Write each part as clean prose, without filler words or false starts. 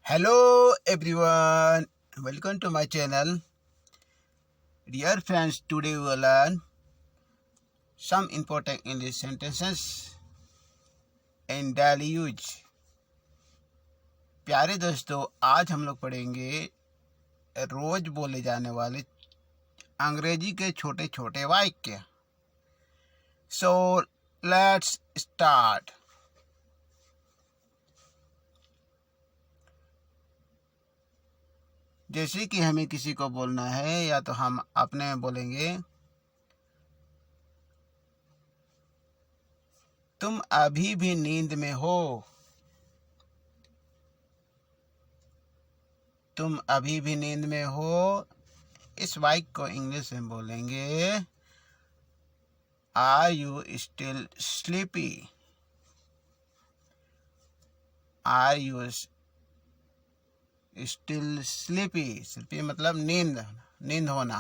Hello everyone, welcome to my channel. Dear friends, today we will learn some important English sentences in daily use. प्यारे दोस्तों, आज हम लोग पढ़ेंगे रोज बोले जाने वाले अंग्रेजी के छोटे छोटे वाक्य. So let's start. जैसे कि हमें किसी को बोलना है या तो हम अपने में बोलेंगे, तुम अभी भी नींद में हो. तुम अभी भी नींद में हो. इस वाक्य को इंग्लिश में बोलेंगे, are you still sleepy. Are you still sleepy. Sleepy मतलब नींद होना.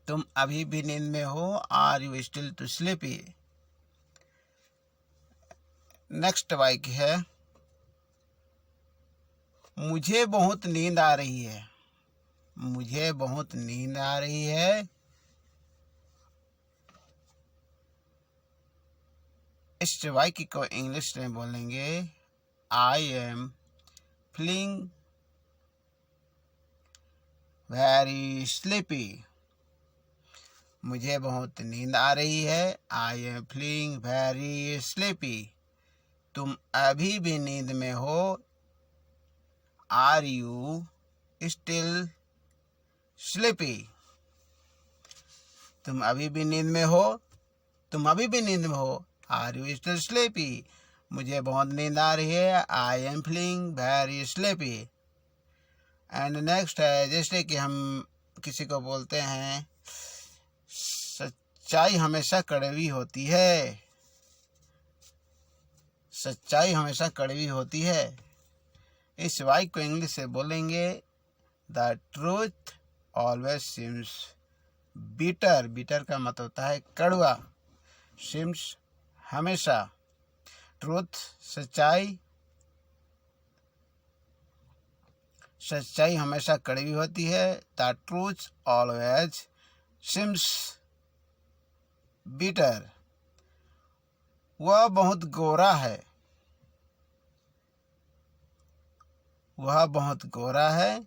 तुम अभी भी नींद में हो. Are you still too sleepy. Next वाक्य है, मुझे बहुत नींद आ रही है. मुझे बहुत नींद आ रही है. इस वाक्य को इंग्लिश में बोलेंगे, I am feeling very sleepy. मुझे बहुत नींद आ रही है. I am feeling very sleepy. तुम अभी भी नींद में हो. Are you still sleepy. तुम अभी भी नींद में हो. तुम अभी भी नींद में हो. Are you still sleepy. मुझे बहुत नींद आ रही है. I am feeling very sleepy. And next है, जैसे कि हम किसी को बोलते हैं, सच्चाई हमेशा कड़वी होती है. सच्चाई हमेशा कड़वी होती है. इस वाक्य को इंग्लिश से बोलेंगे, the truth always seems bitter. Bitter का मतलब होता है कड़वा. सीम्स हमेशा. ट्रूथ सच्चाई. सच्चाई हमेशा कड़वी होती है. The truth always seems bitter. वह बहुत गोरा है. वह बहुत गोरा है.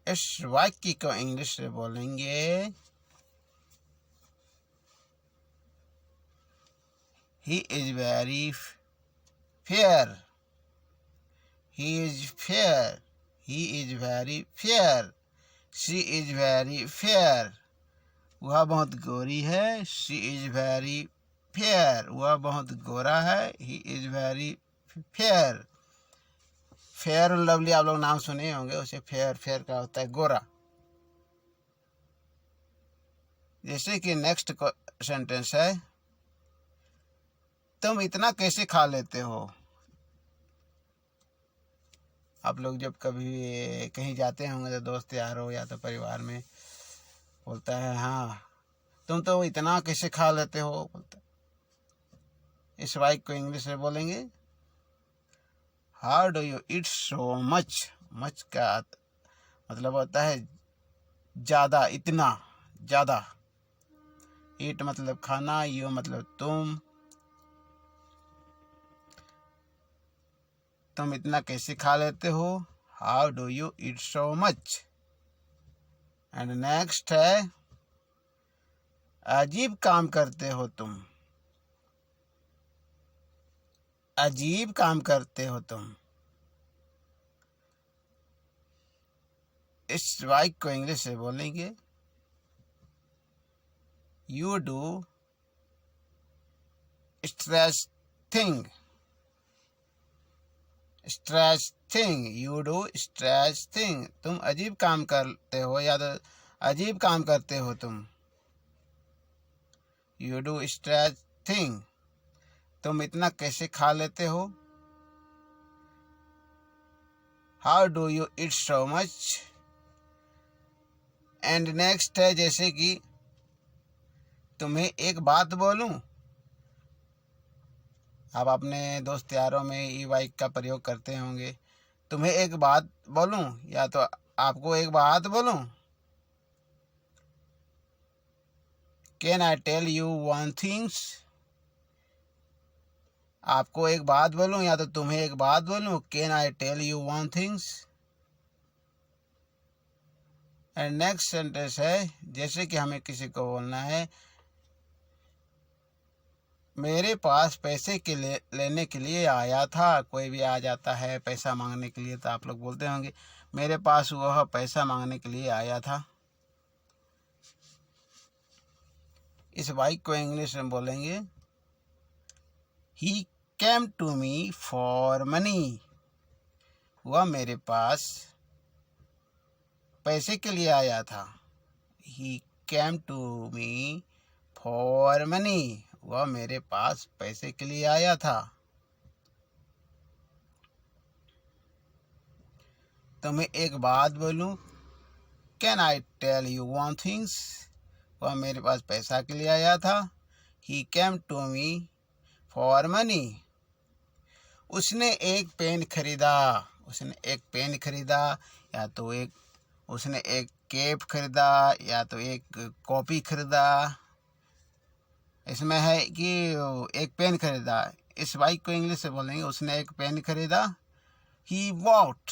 इस वाक्य को इंग्लिश में बोलेंगे, he is very fair. He is fair. He is very fair. She is very fair. वह बहुत गोरी है. She is very fair. वह बहुत गोरा है. He is very fair. Fair and lovely आप लोग नाम सुने होंगे. उसे फेयर, फेयर का होता है गोरा. जैसे कि नेक्स्ट सेंटेंस है, तुम इतना कैसे खा लेते हो. आप लोग जब कभी कहीं जाते होंगे तो दोस्त यार हो या तो परिवार में बोलता है, हाँ तुम तो इतना कैसे खा लेते हो बोलता. इस वाक्य को इंग्लिश में बोलेंगे, how do you eat so much. Much का मतलब होता है ज़्यादा, इतना ज़्यादा. ईट मतलब खाना. यू मतलब तुम इतना कैसे खा लेते हो. How do you eat so much. And next है, अजीब काम करते हो तुम. अजीब काम करते हो तुम. इस वाक्य को इंग्लिश में बोलेंगे, you do stretch thing. Stretch thing. You do stretch thing. तुम अजीब काम करते हो या तो अजीब काम करते हो तुम. You do stretch thing. तुम इतना कैसे खा लेते हो. How do you eat so much. And next है, जैसे कि तुम्हें एक बात बोलूं. आप अपने दोस्त यारों में ई बाइक का प्रयोग करते होंगे। तुम्हें एक बात बोलूं या तो आपको एक बात बोलूं? Can I tell you one things? आपको एक बात बोलूं या तो तुम्हें एक बात बोलूं? Can I tell you one things? And next sentence है, जैसे कि हमें किसी को बोलना है, मेरे पास पैसे के लेने के लिए आया था। कोई भी आ जाता है पैसा मांगने के लिए तो आप लोग बोलते होंगे मेरे पास वह पैसा मांगने के लिए आया था। इस बाइक को इंग्लिश में बोलेंगे he came to me for money. वह मेरे पास पैसे के लिए आया था। He came to me for money. वह मेरे पास पैसे के लिए आया था। तुम्हें एक बात बोलूं? Can I tell you one things? वह मेरे पास पैसा के लिए आया था। He came to me for money. उसने एक पेन खरीदा। उसने एक पेन खरीदा या तो उसने एक कैप खरीदा या तो एक कॉपी खरीदा। इसमें है कि एक पेन खरीदा। इस बाइक को इंग्लिश से बोलेंगे उसने एक पेन खरीदा। He bought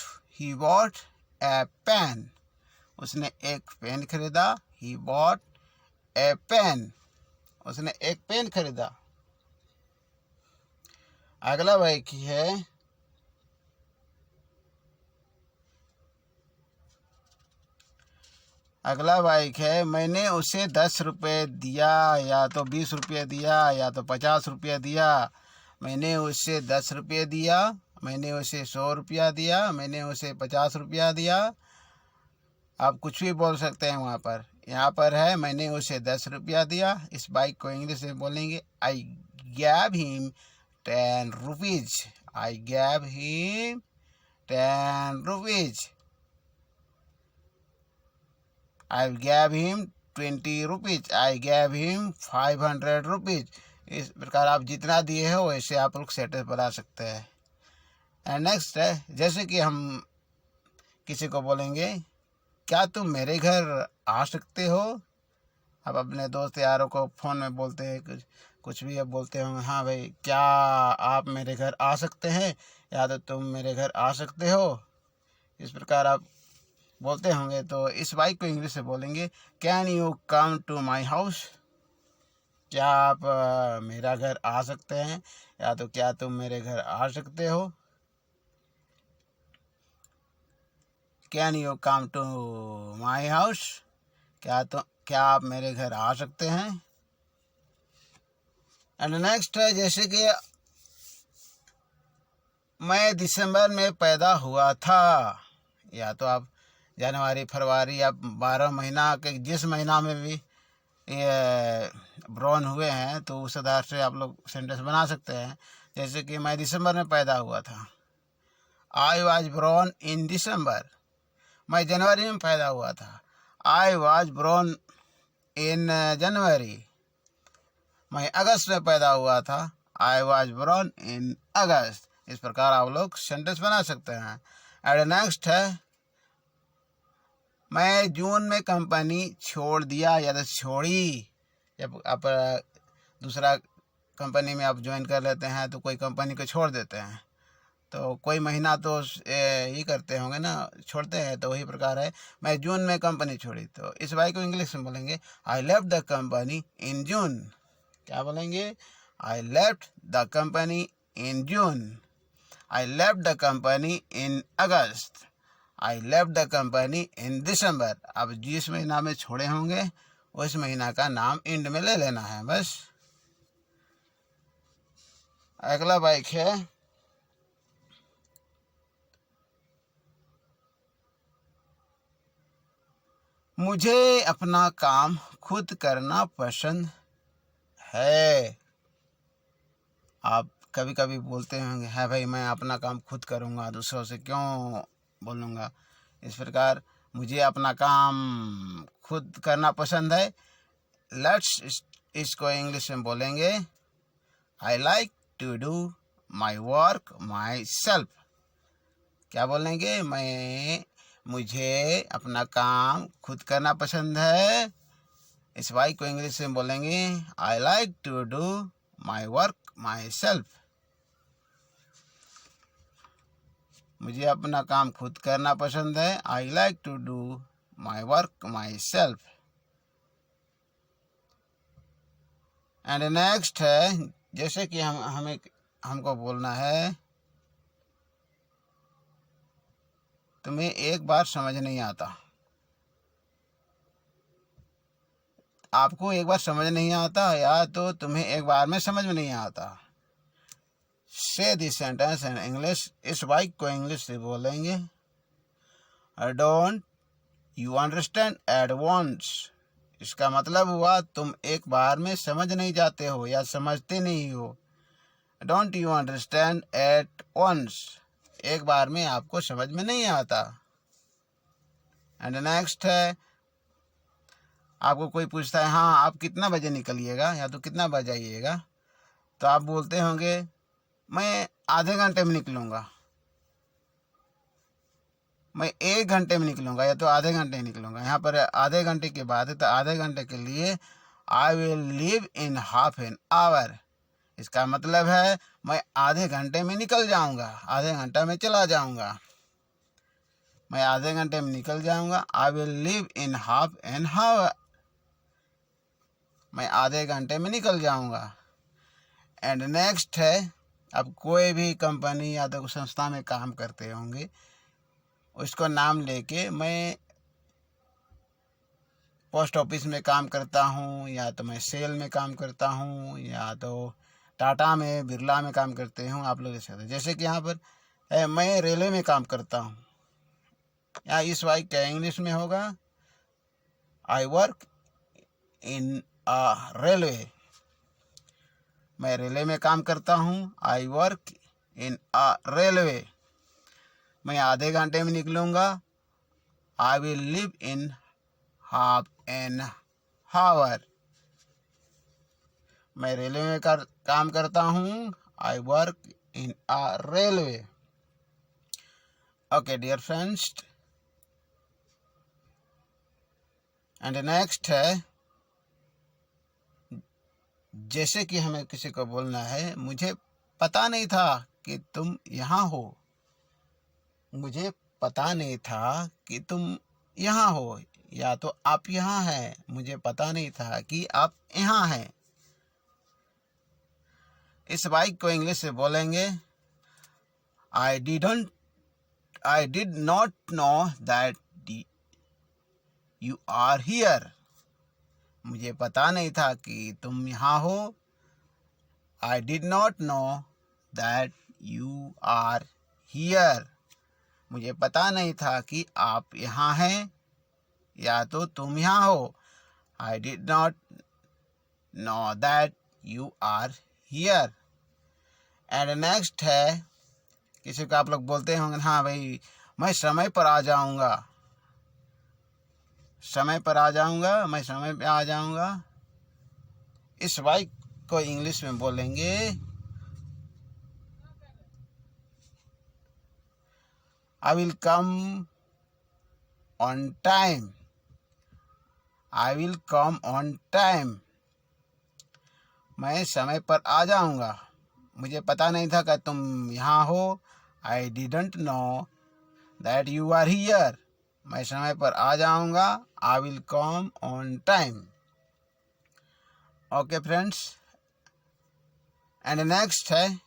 a pen. उसने एक पेन खरीदा। He bought a pen. उसने एक पेन खरीदा। अगला वाक्य है, मैंने उसे 10 रुपये दिया या तो 20 रुपये दिया या तो 50 रुपये दिया। मैंने उसे 10 रुपये दिया, मैंने उसे 100 रुपया दिया, मैंने उसे 50 रुपया दिया। आप कुछ भी बोल सकते हैं वहाँ पर। यहाँ पर है मैंने उसे 10 रुपया दिया। इस बाइक को इंग्लिश में बोलेंगे I gave him 10 rupees. I gave him 10 rupees. I gave him 20 rupees. I gave him 500 rupees. इस प्रकार आप जितना दिए हो वैसे आप लोग सेंटेंस बना सकते हैं। एंड नेक्स्ट है, जैसे कि हम किसी को बोलेंगे क्या तुम मेरे घर आ सकते हो? आप अपने दोस्त यारों को फ़ोन में बोलते हैं, कुछ भी अब बोलते होंगे, हाँ भाई क्या आप मेरे घर आ सकते हैं या तो तुम मेरे घर आ सकते हो। इस प्रकार आप बोलते होंगे। तो इस बाइक को इंग्लिश में बोलेंगे can you come to my house? क्या आप मेरा घर आ सकते हैं या तो क्या तुम मेरे घर आ सकते हो। Can you come to my house? क्या आप मेरे घर आ सकते हैं। एंड नेक्स्ट है, जैसे कि मैं दिसंबर में पैदा हुआ था। या तो आप जनवरी फरवरी या 12 महीना के जिस महीना में भी ये ब्रॉन हुए हैं तो उस आधार से आप लोग सेंटेंस बना सकते हैं। जैसे कि मैं दिसंबर में पैदा हुआ था। आई वॉज ब्रॉन इन दिसंबर। मैं जनवरी में पैदा हुआ था। आई वॉज ब्रॉन इन जनवरी। मैं अगस्त में पैदा हुआ था। आई वॉज ब्रॉन इन अगस्त। इस प्रकार आप लोग सेंटेंस बना सकते हैं। एंड नेक्स्ट है, मैं जून में कंपनी छोड़ दिया या तो छोड़ी। जब आप दूसरा कंपनी में आप ज्वाइन कर लेते हैं तो कोई कंपनी को छोड़ देते हैं तो कोई महीना तो ही करते होंगे ना, छोड़ते हैं। तो वही प्रकार है, मैं जून में कंपनी छोड़ी। तो इस बाई को इंग्लिश में बोलेंगे I left the company in June. क्या बोलेंगे? I left the company in June. I left the company in August. I left the company in December. अब जिस महीना में छोड़े होंगे उस महीना का नाम एंड में ले लेना है बस। अगला बाइक है, मुझे अपना काम खुद करना पसंद है। आप कभी कभी बोलते होंगे है भाई मैं अपना काम खुद करूँगा, दूसरों से क्यों बोलूँगा। इस प्रकार मुझे अपना काम खुद करना पसंद है। लेट्स इसको इंग्लिश में बोलेंगे I like to do my work myself. क्या बोलेंगे? मुझे अपना काम खुद करना पसंद है। इस वाई को इंग्लिश में बोलेंगे I like to do my work myself. मुझे अपना काम खुद करना पसंद है। I like to do my work myself. And next है, जैसे कि हमको बोलना है तुम्हें एक बार समझ नहीं आता। आपको एक बार समझ नहीं आता या तो तुम्हें एक बार में समझ में नहीं आता। से दिस सेंटेंस इन इंग्लिश। इस वाक्य को इंग्लिश से बोलेंगे don't you understand at once. इसका मतलब हुआ तुम एक बार में समझ नहीं जाते हो या समझते नहीं हो। Don't you understand at once, एक बार में आपको समझ में नहीं आता। एंड नेक्स्ट है, आपको कोई पूछता है हाँ आप कितना बजे निकलिएगा या तो कितना बजे आइएगा, तो आप बोलते होंगे मैं आधे घंटे में निकलूँगा, मैं 1 घंटे में निकलूँगा या तो आधे घंटे में निकलूँगा। यहाँ पर आधे घंटे की बात है तो आधे घंटे के लिए I will leave in half an our. इसका मतलब है मैं आधे घंटे में निकल जाऊँगा, आधे घंटा में चला जाऊँगा। मैं आधे घंटे में निकल जाऊँगा। I will leave in half an hour, मैं आधे घंटे में निकल जाऊँगा। एंड नेक्स्ट है, अब कोई भी कंपनी या तो संस्था में काम करते होंगे, उसको नाम लेके मैं पोस्ट ऑफिस में काम करता हूँ या तो मैं सेल में काम करता हूँ या तो टाटा में बिरला में काम करते हूँ। आप लोग जैसे कि यहाँ पर मैं रेलवे में काम करता हूँ, या इस वाक्य क्या इंग्लिश में होगा I work in a railway. मैं रेलवे में काम करता हूँ। I work in a railway. मैं आधे घंटे में निकलूँगा। I will leave in half an hour. मैं रेलवे में काम करता हूँ। I work in a railway. Okay dear friends, and next है, जैसे कि हमें किसी को बोलना है मुझे पता नहीं था कि तुम यहाँ हो। मुझे पता नहीं था कि तुम यहाँ हो या तो आप यहाँ हैं। मुझे पता नहीं था कि आप यहाँ हैं। इस वाक्य को इंग्लिश से बोलेंगे I did not know that you are here. मुझे पता नहीं था कि तुम यहाँ हो। I did not know that you are here. मुझे पता नहीं था कि आप यहाँ हैं या तो तुम यहाँ हो। I did not know that you are here. And next है, किसी को आप लोग बोलते होंगे हाँ भाई मैं समय पर आ जाऊँगा, समय पर आ जाऊँगा, मैं समय पे आ जाऊँगा। इस वाक्य को इंग्लिश में बोलेंगे आई will come on time. I will come on time. मैं समय पर आ जाऊँगा। मुझे पता नहीं था कि तुम यहाँ हो। I didn't know that you are here. मैं समय पर आ जाऊँगा। I will come on time. Okay friends, and next है,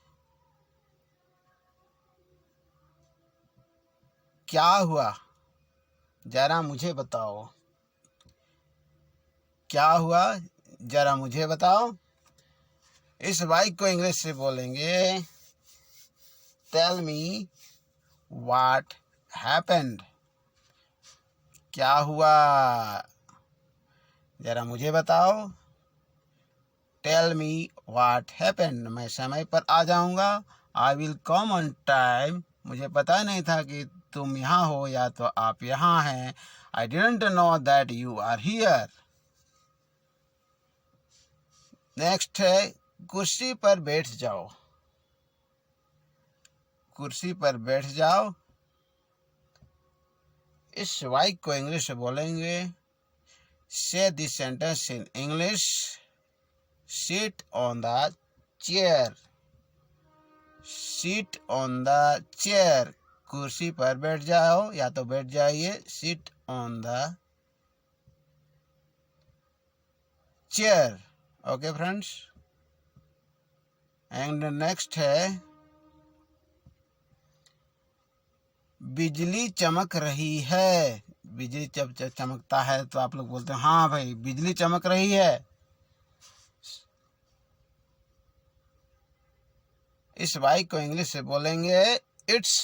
क्या हुआ जरा मुझे बताओ। क्या हुआ जरा मुझे बताओ। इस वाक्य को इंग्लिश से बोलेंगे टेल मी व्हाट हैपेंड। क्या हुआ जरा मुझे बताओ। Tell me what happened. मैं समय पर आ जाऊँगा। I will come on time. मुझे पता नहीं था कि तुम यहाँ हो या तो आप यहाँ हैं। I didn't know that you are here. Next है, कुर्सी पर बैठ जाओ। कुर्सी पर बैठ जाओ। इस वाक्य को इंग्लिश में बोलेंगे। से this sentence in English. Sit on the chair. Sit on the chair, कुर्सी पर बैठ जाओ या तो बैठ जाइए। Sit on the chair. Okay friends. And next है बिजली चमक रही है। बिजली जब चमकता है तो आप लोग बोलते हैं हाँ भाई बिजली चमक रही है। इस वाक्य को इंग्लिश से बोलेंगे इट्स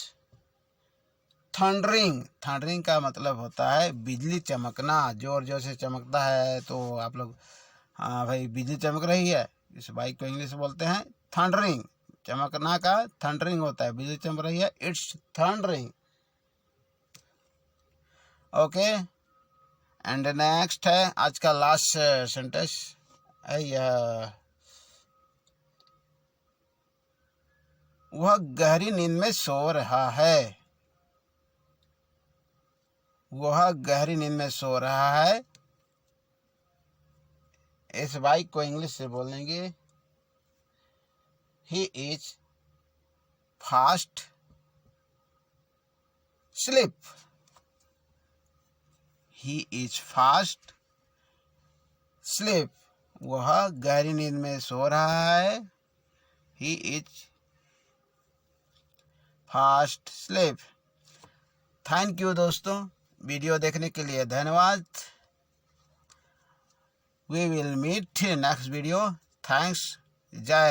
थंडरिंग। थंडरिंग का मतलब होता है बिजली चमकना, जोर जोर से चमकता है तो आप लोग हाँ भाई बिजली चमक रही है। इस वाक्य को इंग्लिश में बोलते हैं थंडरिंग। चमकना का थंडरिंग होता है, बिजली चमक रही है, it's thundering. Okay. And next है आज का लास्ट सेंटेंस है यह। वह गहरी नींद में सो रहा है। वह गहरी नींद में सो रहा है। इस वाक्य को इंग्लिश से बोलेंगे he is fast sleep. He is fast sleep. वह गहरी नींद में सो रहा है। He is fast sleep. Thank you दोस्तों, वीडियो देखने के लिए धन्यवाद। We will meet next video. Thanks. जय